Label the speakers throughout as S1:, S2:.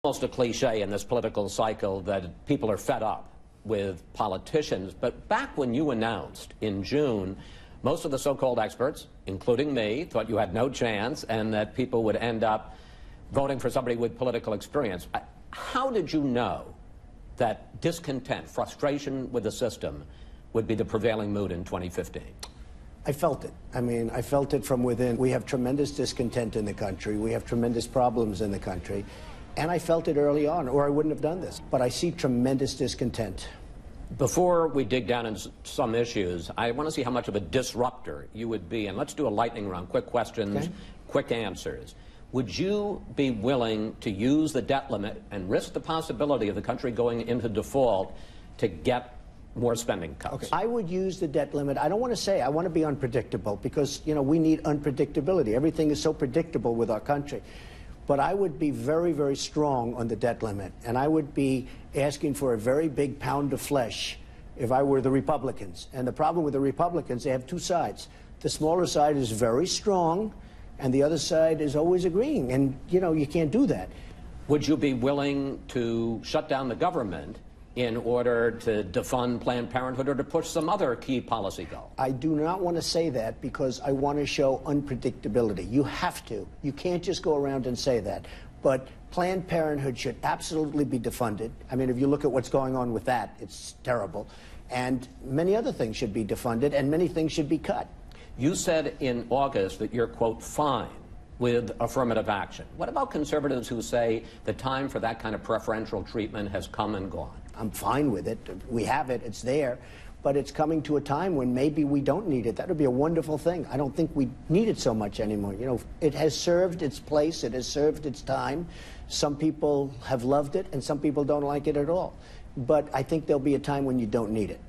S1: Almost a cliche in this political cycle that people are fed up with politicians. But back when you announced in June, most of the so-called experts, including me, thought you had no chance and that people would end up voting for somebody with political experience. How did you know that discontent, frustration with the system would be the prevailing mood in 2015?
S2: I felt it. I mean, I felt it from within. We have tremendous discontent in the country. We have tremendous problems in the country. And I felt it early on, or I wouldn't have done this. But I see tremendous discontent.
S1: Before we dig down into some issues, I want to see how much of a disruptor you would be. And let's do a lightning round, quick questions, okay, quick answers. Would you be willing to use the debt limit and risk the possibility of the country going into default to get more spending cuts?
S2: Okay. I would use the debt limit. I don't want to say, I want to be unpredictable because, you know, we need unpredictability. Everything is so predictable with our country. But I would be very, very strong on the debt limit, and I would be asking for a very big pound of flesh if I were the Republicans. And the problem with the Republicans, they have two sides. The smaller side is very strong, and the other side is always agreeing. And, you know, you can't do that.
S1: Would you be willing to shut down the government in order to defund Planned Parenthood or to push some other key policy goal?
S2: I do not want to say that because I want to show unpredictability. You have to. You can't just go around and say that. But Planned Parenthood should absolutely be defunded. I mean, if you look at what's going on with that, it's terrible. And many other things should be defunded, and many things should be cut.
S1: You said in August that you're, quote, fine with affirmative action. What about conservatives who say the time for that kind of preferential treatment has come and gone?
S2: I'm fine with it. We have it. It's there. But it's coming to a time when maybe we don't need it. That would be a wonderful thing. I don't think we need it so much anymore. You know, it has served its place. It has served its time. Some people have loved it, and some people don't like it at all. But I think there'll be a time when you don't need it.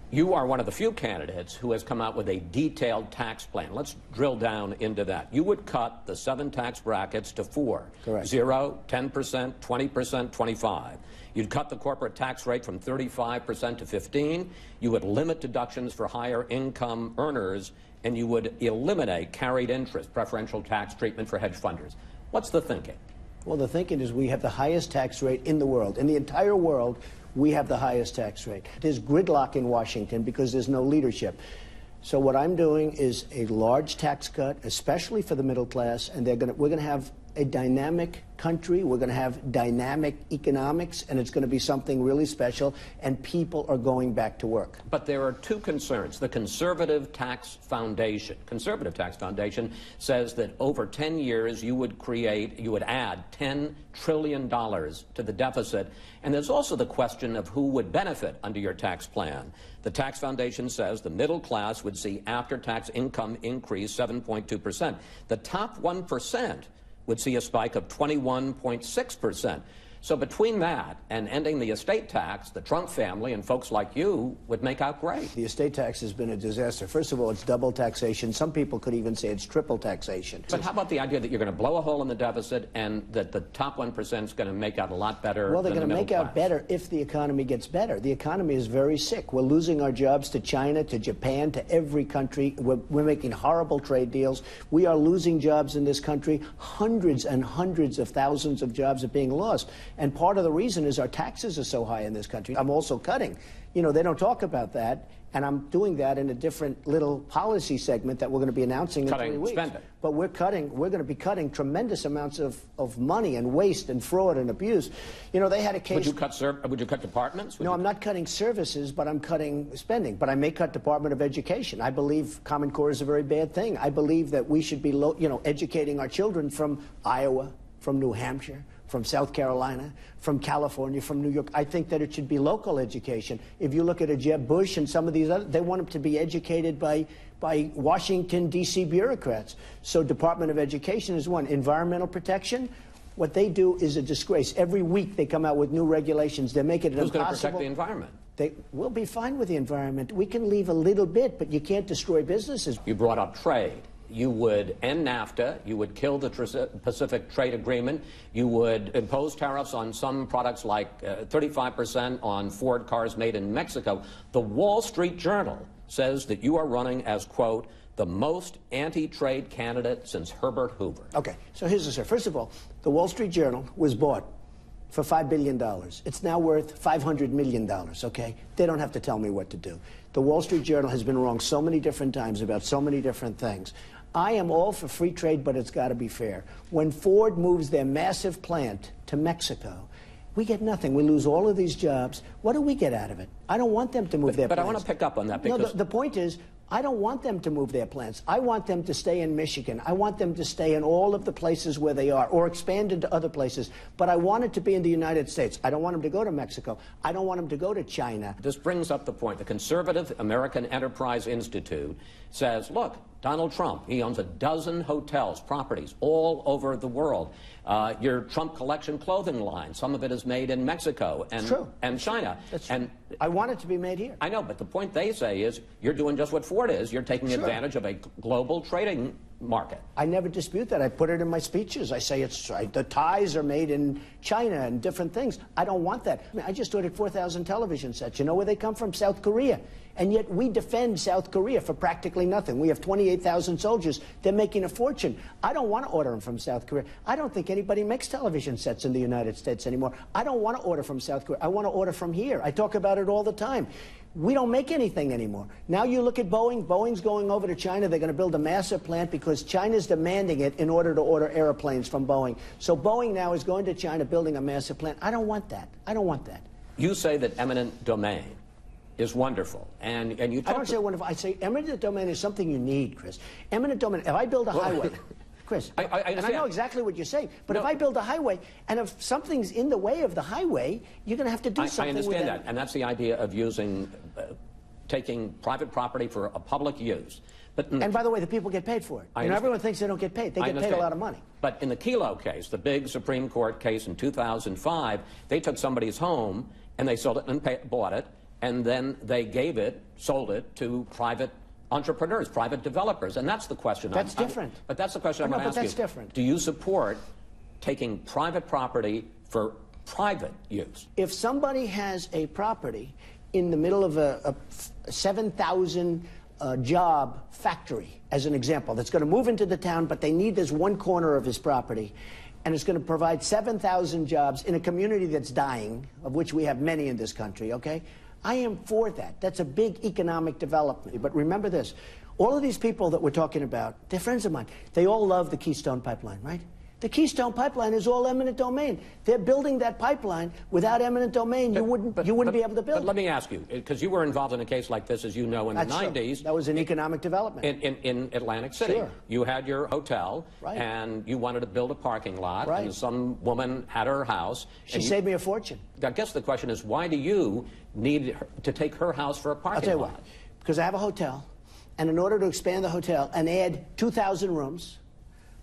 S1: You are one of the few candidates who has come out with a detailed tax plan. Let's drill down into that. You would cut the 7 tax brackets to 4.
S2: Correct.
S1: 0, 10%, 20%, 25%. You'd cut the corporate tax rate from 35% to 15%. You would limit deductions for higher income earners, and you would eliminate carried interest, preferential tax treatment for hedge funders. What's the thinking?
S2: Well, the thinking is we have the highest tax rate in the world. In the entire world, we have the highest tax rate. There's gridlock in Washington because there's no leadership. So what I'm doing is a large tax cut, especially for the middle class, and we're going to have a dynamic country. We're going to have dynamic economics, and it's going to be something really special, and people are going back to work.
S1: But there are two concerns. The Conservative Tax Foundation says that over 10 years you would add $10 trillion to the deficit. And there's also the question of who would benefit under your tax plan. The Tax Foundation says the middle class would see after-tax income increase 7.2%. The top 1% would see a spike of 21.6%. So between that and ending the estate tax, the Trump family and folks like you would make out great.
S2: The estate tax has been a disaster. First of all, it's double taxation. Some people could even say it's triple taxation.
S1: But how about the idea that you're going to blow a hole in the deficit and that the top 1% is going to make out a lot better?
S2: Well, they're going to make
S1: out
S2: better if the economy gets better. The economy is very sick. We're losing our jobs to China, to Japan, to every country. We're making horrible trade deals. We are losing jobs in this country. Hundreds and hundreds of thousands of jobs are being lost. And part of the reason is our taxes are so high in this country. I'm also cutting. You know, they don't talk about that, and I'm doing that in a different little policy segment that we're going to be announcing in 3 weeks.
S1: Spending.
S2: But we're going to be cutting tremendous amounts of money and waste and fraud and abuse. You know, they had a case.
S1: Would you cut departments?
S2: No, I'm not cutting services, but I'm cutting spending. But I may cut Department of Education. I believe Common Core is a very bad thing. I believe that we should be, educating our children from Iowa, from New Hampshire, from South Carolina, from California, from New York. I think that it should be local education. If you look at a Jeb Bush and some of these others, they want them to be educated by Washington, D.C. bureaucrats. So Department of Education is one. Environmental protection, what they do is a disgrace. Every week they come out with new regulations. They make it impossible.
S1: Who's going to protect the environment?
S2: We'll be fine with the environment. We can leave a little bit, but you can't destroy businesses.
S1: You brought up trade. You would end NAFTA, you would kill the Pacific Trade Agreement, you would impose tariffs on some products like 35% on Ford cars made in Mexico. The Wall Street Journal says that you are running as, quote, the most anti-trade candidate since Herbert Hoover.
S2: Okay, so here's the story. First of all, the Wall Street Journal was bought for $5 billion. It's now worth $500 million, okay? They don't have to tell me what to do. The Wall Street Journal has been wrong so many different times about so many different things. I am all for free trade, but it's got to be fair. When Ford moves their massive plant to Mexico, we get nothing. We lose all of these jobs. What do we get out of it? I don't want them to move their plants.
S1: But I want to pick up on that because...
S2: No, the point is, I don't want them to move their plants. I want them to stay in Michigan. I want them to stay in all of the places where they are or expand into other places. But I want it to be in the United States. I don't want them to go to Mexico. I don't want them to go to China.
S1: This brings up the point. The Conservative American Enterprise Institute says, look, Donald Trump, he owns 12 hotels, properties all over the world. Your Trump Collection clothing line, some of it is made in Mexico and China.
S2: That's true. I want it to be made here.
S1: I know, but the point they say is you're doing just what Ford is. You're taking advantage of a global trading market.
S2: I never dispute that. I put it in my speeches. I say the ties are made in China and different things. I don't want that. I mean, I just ordered 4,000 television sets. You know where they come from? South Korea. And yet we defend South Korea for practically nothing. We have 28,000 soldiers. They're making a fortune. I don't want to order them from South Korea. I don't think anybody makes television sets in the United States anymore. I don't want to order from South Korea. I want to order from here. I talk about it all the time. We don't make anything anymore. Now you look at Boeing. Boeing's going over to China. They're going to build a massive plant because China's demanding it in order to order airplanes from Boeing. So Boeing now is going to China, building a massive plant. I don't want that. I don't want that.
S1: You say that eminent domain is wonderful, and you talk...
S2: I don't say wonderful. I say eminent domain is something you need, Chris. Eminent domain, if I build a highway... Chris, and I know exactly what you're saying, but if I build a highway, and if something's in the way of the highway, you're going to have to do something with it. I understand that,
S1: and that's the idea of using, taking private property for a public use.
S2: And by the way, the people get paid for it. You know, everyone thinks they don't get paid. They get paid a lot of money.
S1: But in the Kelo case, the big Supreme Court case in 2005, they took somebody's home, and they sold it and bought it, and then they gave it, sold it to private entrepreneurs, private developers, and that's the question.
S2: That's different.
S1: But that's the question I'm going to ask you.
S2: That's different.
S1: Do you support taking private property for private use?
S2: If somebody has a property in the middle of a 7,000 job factory, as an example, that's going to move into the town, but they need this one corner of his property, and it's going to provide 7,000 jobs in a community that's dying, of which we have many in this country, okay? I am for that. That's a big economic development. But remember this, all of these people that we're talking about, they're friends of mine. They all love the Keystone Pipeline, right? The Keystone Pipeline is all eminent domain. They're building that pipeline. Without eminent domain, you wouldn't be able to build it.
S1: But let me ask you, because you were involved in a case like this, as you know, in the 90s.
S2: That was an economic development.
S1: In Atlantic City.
S2: Sure.
S1: You had your hotel, and you wanted to build a parking lot, and some woman had her house.
S2: She saved me a fortune.
S1: I guess the question is, why do you need to take her house for a parking lot?
S2: I'll tell you why. Because I have a hotel, and in order to expand the hotel and add 2,000 rooms,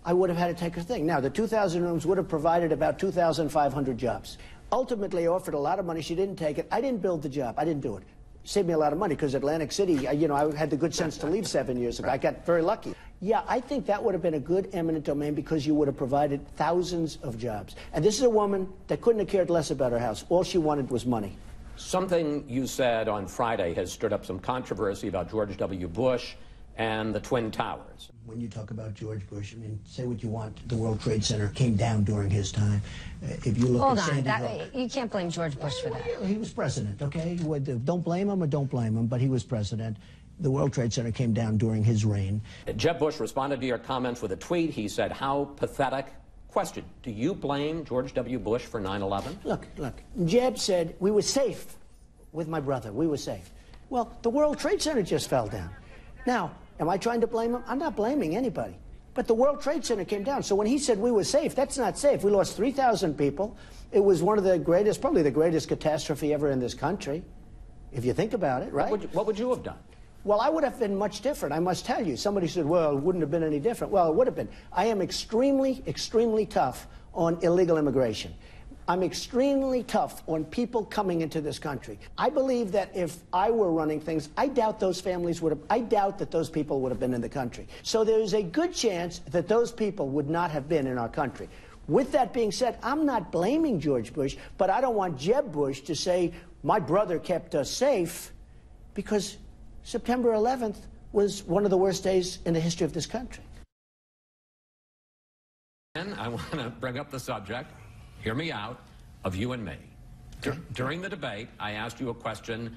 S2: I would have had to take her thing. Now, the 2,000 rooms would have provided about 2,500 jobs. Ultimately, I offered a lot of money. She didn't take it. I didn't build the job. I didn't do it. Saved me a lot of money because Atlantic City, you know, I had the good sense to leave 7 years ago. I got very lucky. Yeah, I think that would have been a good eminent domain because you would have provided thousands of jobs. And this is a woman that couldn't have cared less about her house. All she wanted was money.
S1: Something you said on Friday has stirred up some controversy about George W. Bush and the Twin Towers.
S2: When you talk about George Bush, I mean, say what you want. The World Trade Center came down during his time. If you look at Sandy Hook,
S3: you can't blame George Bush for that.
S2: He was president, okay? Don't blame him or don't blame him, but he was president. The World Trade Center came down during his reign.
S1: Jeb Bush responded to your comments with a tweet. He said, how pathetic. Question, do you blame George W. Bush for 9/11?
S2: Look. Jeb said, we were safe with my brother. We were safe. Well, the World Trade Center just fell down. Now, am I trying to blame him? I'm not blaming anybody. But the World Trade Center came down. So when he said we were safe, that's not safe. We lost 3,000 people. It was one of the greatest, probably the greatest catastrophe ever in this country, if you think about it, right?
S1: What would you have done?
S2: Well, I would have been much different, I must tell you. Somebody said, well, it wouldn't have been any different. Well, it would have been. I am extremely, extremely tough on illegal immigration. I'm extremely tough on people coming into this country. I believe that if I were running things, I doubt those families would have, I doubt that those people would have been in the country. So there's a good chance that those people would not have been in our country. With that being said, I'm not blaming George Bush, but I don't want Jeb Bush to say, my brother kept us safe, because September 11th was one of the worst days in the history of this country.
S1: And I want to bring up the subject. Hear me out. of you and me. During the debate, I asked you a question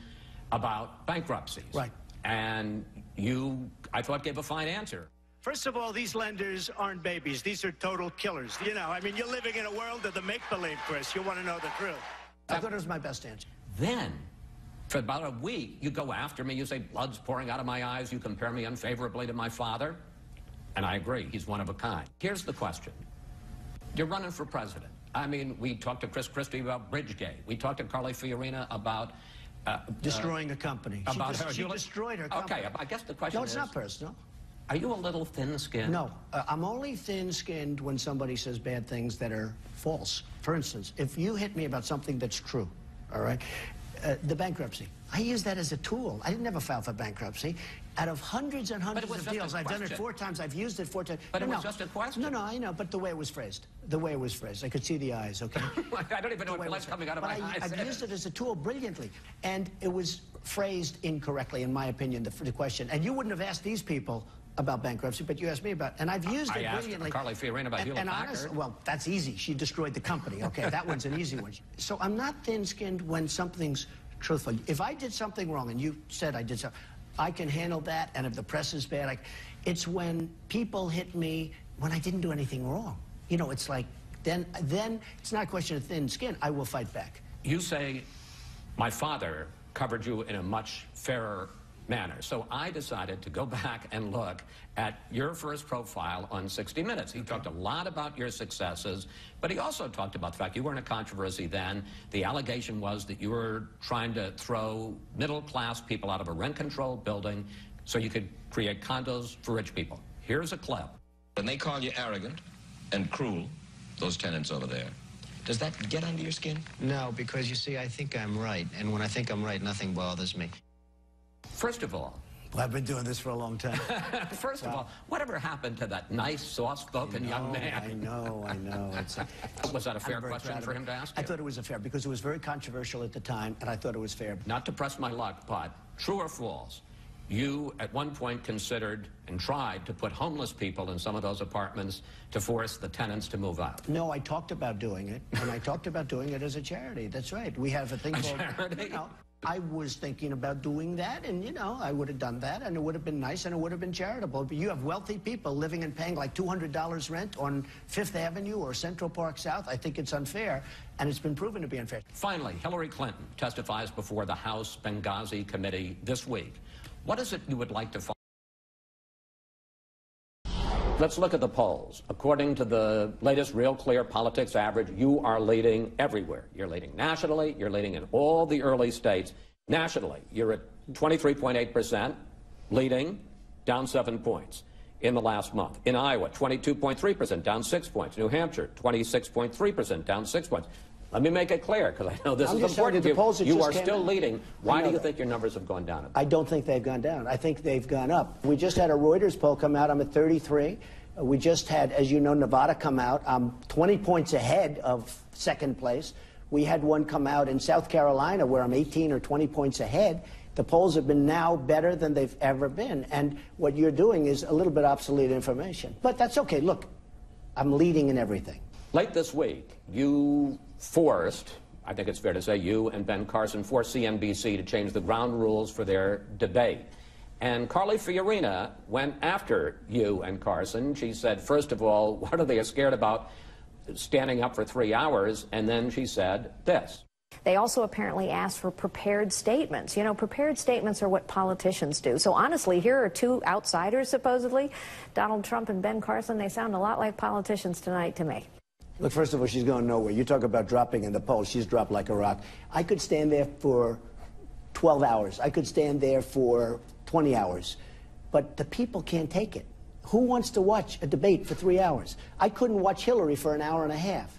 S1: about bankruptcies.
S2: Right.
S1: And you, I thought, gave a fine answer.
S2: First of all, these lenders aren't babies. These are total killers. You know, I mean, you're living in a world of the make-believe, Chris. You want to know the truth. I thought it was my best answer.
S1: Then, for about a week, you go after me. You say, blood's pouring out of my eyes. You compare me unfavorably to my father. And I agree. He's one of a kind. Here's the question. You're running for president. I mean, we talked to Chris Christie about Bridgegate. We talked to Carly Fiorina about...
S2: destroying a company. She destroyed her company.
S1: Okay, I guess the question is...
S2: No, it's not personal.
S1: Are you a little thin-skinned?
S2: No, I'm only thin-skinned when somebody says bad things that are false. For instance, if you hit me about something that's true, all right, the bankruptcy, I use that as a tool. I didn't ever file for bankruptcy. Out of hundreds and hundreds of deals, I've done it 4 times. I've used it 4 times.
S1: But it was just a question.
S2: No, I know, but the way it was phrased. The way it was phrased. I could see the eyes, okay?
S1: I don't even know what blood's coming out of my eyes.
S2: I've used it as a tool brilliantly. And it was phrased incorrectly, in my opinion, the question. And you wouldn't have asked these people about bankruptcy, but you asked me about, and I've used it brilliantly.
S1: I asked Carly Fiorina about Hewlett-Packard.
S2: Well, that's easy. She destroyed the company. Okay, that one's an easy one. So I'm not thin-skinned when something's truthful. If I did something wrong, and you said I did something, I can handle that, and if the press is bad, it's when people hit me when I didn't do anything wrong. You know, it's like, then it's not a question of thin skin. I will fight back.
S1: You say, my father covered you in a much fairer manner. So I decided to go back and look at your first profile on 60 Minutes. He talked a lot about your successes, but he also talked about the fact you were in a controversy then. The allegation was that you were trying to throw middle-class people out of a rent-controlled building so you could create condos for rich people. Here's a clip.
S3: When they call you arrogant and cruel, those tenants over there, does that get under your skin?
S4: No, because you see, I think I'm right, and when I think I'm right, nothing bothers me.
S1: First of all,
S2: well, I've been doing this for a long time.
S1: First of all, whatever happened to that nice, soft-spoken young man?
S2: I know.
S1: Was that a fair question for him to ask you?
S2: I thought it was a fair, because it was very controversial at the time, and I thought it was fair.
S1: Not to press my luck, but true or false, you at one point considered and tried to put homeless people in some of those apartments to force the tenants to move out.
S2: No, I talked about doing it, and I talked about doing it as a charity. That's right. We have a thing called...
S1: charity?
S2: You know, I was thinking about doing that, and, you know, I would have done that, and it would have been nice, and it would have been charitable. But you have wealthy people living and paying like $200 rent on Fifth Avenue or Central Park South. I think it's unfair, and it's been proven to be unfair.
S1: Finally, Hillary Clinton testifies before the House Benghazi Committee this week. What is it you would like to find? Let's look at the polls. According to the latest Real Clear Politics average, you are leading everywhere. You're leading nationally. You're leading in all the early states. Nationally, you're at 23.8%, leading, down 7 points in the last month. In Iowa, 22.3%, down 6 points. New Hampshire, 26.3%, down 6 points. Let me make it clear, because I know this is important to you. You are still leading. Why do you think your numbers have gone down?
S2: I don't think they've gone down. I think they've gone up. We just had a Reuters poll come out. I'm at 33. We just had, as you know, Nevada come out. I'm 20 points ahead of second place. We had one come out in South Carolina where I'm 18 or 20 points ahead. The polls have been now better than they've ever been. And what you're doing is a little bit obsolete information. But that's okay. Look, I'm leading in everything.
S1: Late this week, you forced, I think it's fair to say, you and Ben Carson forced CNBC to change the ground rules for their debate. And Carly Fiorina went after you and Carson. She said, first of all, what are they scared about standing up for 3 hours? And then she said this.
S5: They also apparently asked for prepared statements. You know, prepared statements are what politicians do. So honestly, here are two outsiders, supposedly, Donald Trump and Ben Carson. They sound a lot like politicians tonight to me.
S2: Look, first of all, she's going nowhere. You talk about dropping in the polls. She's dropped like a rock. I could stand there for 12 hours. I could stand there for 20 hours. But the people can't take it. Who wants to watch a debate for 3 hours? I couldn't watch Hillary for an hour and a half.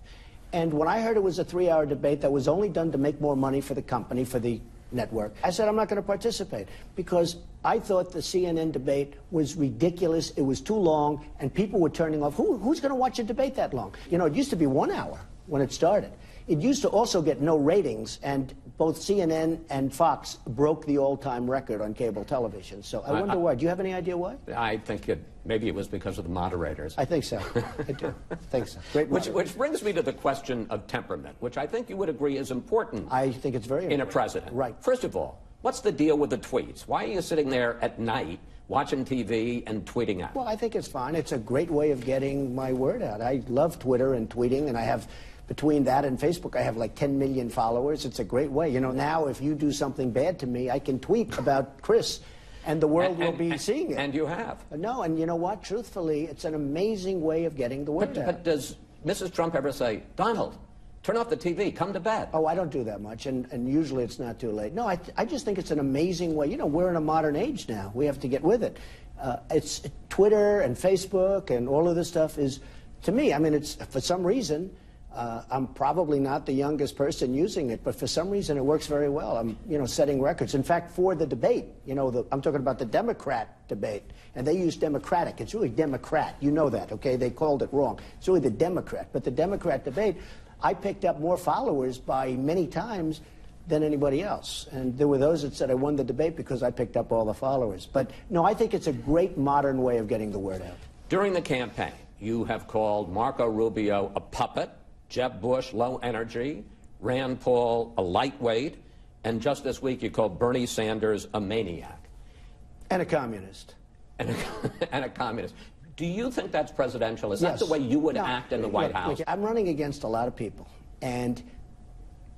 S2: And when I heard it was a 3-hour debate that was only done to make more money for the company, for the network, I said I'm not going to participate because I thought the CNN debate was ridiculous. It was too long, and people were turning off. Who's going to watch a debate that long? You know, it used to be 1 hour when it started. It used to also get no ratings, and both CNN and Fox broke the all-time record on cable television. So I wonder why. Do you have any idea why?
S1: I think Maybe it was because of the moderators.
S2: I think so. I do. I think so. Great
S1: Which brings me to the question of temperament, which I think you would agree is important.
S2: I think it's very important.
S1: In a president.
S2: Right.
S1: First of all, what's the deal with the tweets? Why are you sitting there at night watching TV and tweeting at?
S2: Well, I think it's fine. It's a great way of getting my word out. I love Twitter and tweeting, and I have, between that and Facebook, I have like 10 million followers. It's a great way. You know, now if you do something bad to me, I can tweet about Chris, and the world will be seeing it.
S1: And you have.
S2: No, and you know what? Truthfully, it's an amazing way of getting the word out.
S1: But does Mrs. Trump ever say, Donald, turn off the TV, come to bed?
S2: Oh, I don't do that much, and usually it's not too late. No, I just think it's an amazing way. You know, we're in a modern age now. We have to get with it. It's Twitter and Facebook and all of this stuff is, to me, I mean, it's, for some reason, I'm probably not the youngest person using it, but for some reason it works very well. I'm, you know, setting records. In fact, for the debate, you know, I'm talking about the Democrat debate, and they use Democratic. It's really Democrat. You know that, okay? They called it wrong. It's really the Democrat. But the Democrat debate, I picked up more followers by many times than anybody else. And there were those that said I won the debate because I picked up all the followers. But no, I think it's a great modern way of getting the word out.
S1: During the campaign, you have called Marco Rubio a puppet, Jeb Bush low energy, Rand Paul a lightweight, and just this week you called Bernie Sanders a maniac.
S2: And a communist.
S1: And a communist. Do you think that's presidential? Is
S2: Yes.
S1: that the way you would act in the White House?
S2: Look, I'm running against a lot of people, and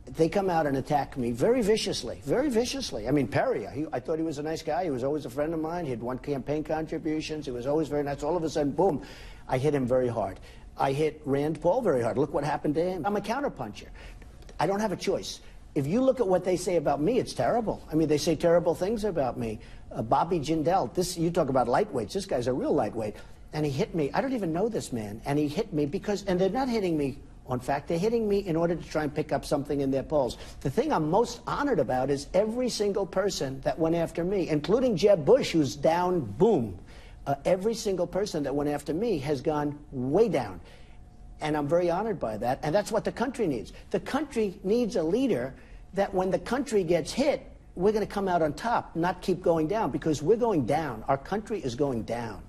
S2: they come out and attack me very viciously, very viciously. I mean, Perry, I thought he was a nice guy. He was always a friend of mine. He had won campaign contributions. He was always very nice. All of a sudden, boom, I hit him very hard. I hit Rand Paul very hard. Look what happened to him. I'm a counterpuncher. I don't have a choice. If you look at what they say about me, it's terrible. I mean, they say terrible things about me. Bobby Jindal, you talk about lightweights. This guy's a real lightweight. And he hit me. I don't even know this man. And he hit me because, and they're not hitting me on fact, they're hitting me in order to try and pick up something in their polls. The thing I'm most honored about is every single person that went after me, including Jeb Bush, who's down, boom. Every single person that went after me has gone way down. And I'm very honored by that. And that's what the country needs. The country needs a leader that when the country gets hit, we're going to come out on top, not keep going down, because we're going down. Our country is going down.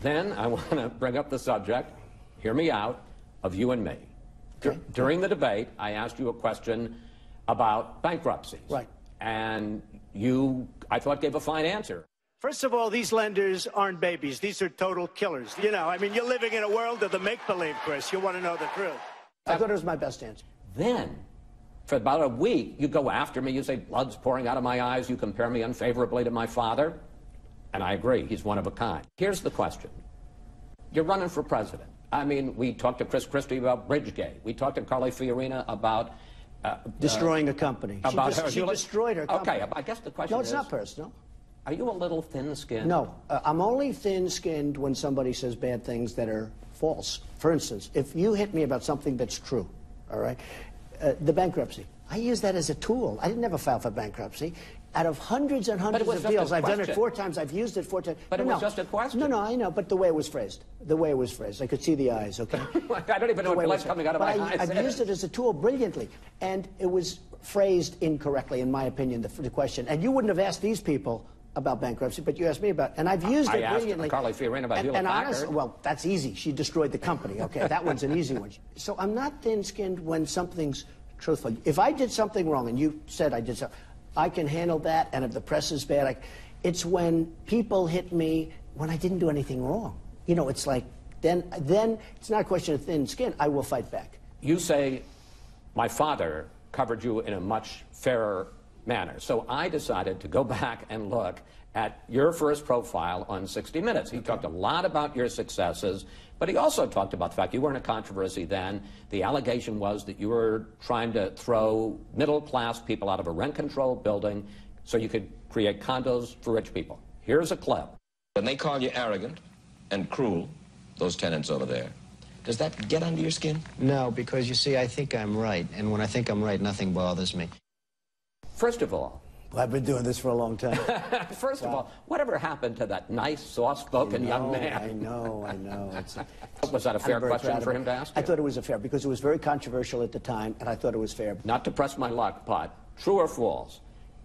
S1: Then I want to bring up the subject, hear me out, of you and me.
S2: Okay.
S1: During the debate, I asked you a question about bankruptcies.
S2: Right.
S1: And you, I thought, gave a fine answer.
S2: First of all, these lenders aren't babies. These are total killers. You know, I mean, you're living in a world of the make-believe, Chris. You want to know the truth. I thought it was my best answer.
S1: Then, for about a week, you go after me. You say, blood's pouring out of my eyes. You compare me unfavorably to my father. And I agree. He's one of a kind. Here's the question. You're running for president. I mean, we talked to Chris Christie about Bridgegate. We talked to Carly Fiorina about...
S2: destroying a company. She destroyed her company.
S1: Okay, I guess the question is...
S2: No, it's not personal.
S1: Are you a little thin-skinned?
S2: No. I'm only thin-skinned when somebody says bad things that are false. For instance, if you hit me about something that's true, all right, the bankruptcy, I use that as a tool. I didn't ever file for bankruptcy. Out of hundreds and hundreds of deals, I've done it 4 times. I've used it 4 times.
S1: But it was just a question.
S2: No, I know, but the way it was phrased. The way it was phrased. I could see the eyes, okay?
S1: I don't even know what blood's coming out of my eyes.
S2: I've used it as a tool brilliantly. And it was phrased incorrectly, in my opinion, the question. And you wouldn't have asked these people about bankruptcy, but you asked me about it. And I've used it brilliantly.
S1: I asked Carly Fiorina about Hewlett-Packard.
S2: Well, that's easy. She destroyed the company, okay? That one's an easy one. So I'm not thin-skinned when something's truthful. If I did something wrong, and you said I did something, I can handle that, and if the press is bad, it's when people hit me when I didn't do anything wrong. You know, it's like, then it's not a question of thin skin. I will fight back.
S1: You say, my father covered you in a much fairer manner. So I decided to go back and look at your first profile on 60 Minutes. He talked a lot about your successes, but he also talked about the fact you were in a controversy then. The allegation was that you were trying to throw middle-class people out of a rent-controlled building so you could create condos for rich people. Here's a clip.
S3: When they call you arrogant and cruel, those tenants over there, does that get under your skin?
S4: No, because you see, I think I'm right. And when I think I'm right, nothing bothers me.
S1: First of all,
S2: well, I've been doing this for a long time.
S1: First of all, whatever happened to that nice, soft-spoken young man?
S2: I know.
S1: Was that a fair question for him to ask you?
S2: I thought it was a fair, because it was very controversial at the time, and I thought it was fair.
S1: Not to press my luck, but true or false,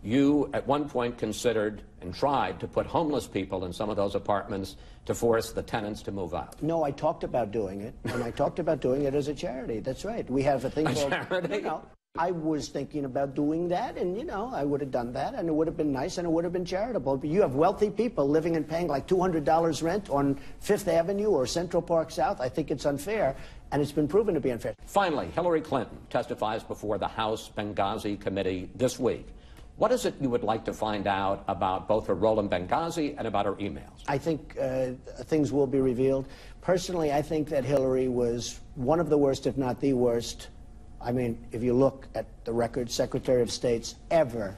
S1: You, at one point, considered and tried to put homeless people in some of those apartments to force the tenants to move out.
S2: No, I talked about doing it, and I talked about doing it as a charity. That's right. We have a thing called...
S1: charity?
S2: You know, I was thinking about doing that, and, you know, I would have done that, and it would have been nice, and it would have been charitable. But you have wealthy people living and paying like $200 rent on Fifth Avenue or Central Park South. I think it's unfair, and it's been proven to be unfair.
S1: Finally, Hillary Clinton testifies before the House Benghazi Committee this week. What is it you would like to find out about both her role in Benghazi and about her emails?
S2: I think things will be revealed. Personally, I think that Hillary was one of the worst, if not the worst. I mean, if you look at the record, Secretary of States ever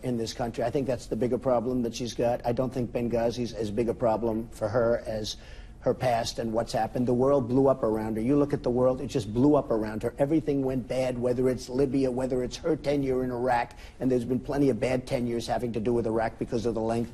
S2: in this country. I think that's the bigger problem that she's got. I don't think Benghazi's as big a problem for her as her past and what's happened. The world blew up around her. You look at the world, it just blew up around her. Everything went bad, whether it's Libya, whether it's her tenure in Iraq, and there's been plenty of bad tenures having to do with Iraq because of the length.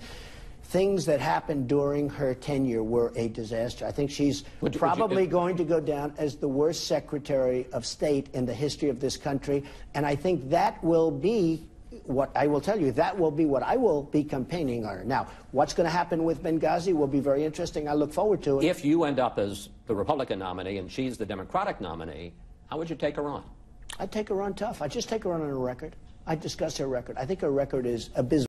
S2: Things that happened during her tenure were a disaster. I think she's probably going to go down as the worst Secretary of State in the history of this country, and I think that will be what I will tell you, that will be what I will be campaigning on. Now, what's going to happen with Benghazi will be very interesting. I look forward to it.
S1: If you end up as the Republican nominee and she's the Democratic nominee, how would you take her on?
S2: I'd take her on tough. I'd just take her on a record. I'd discuss her record. I think her record is abysmal.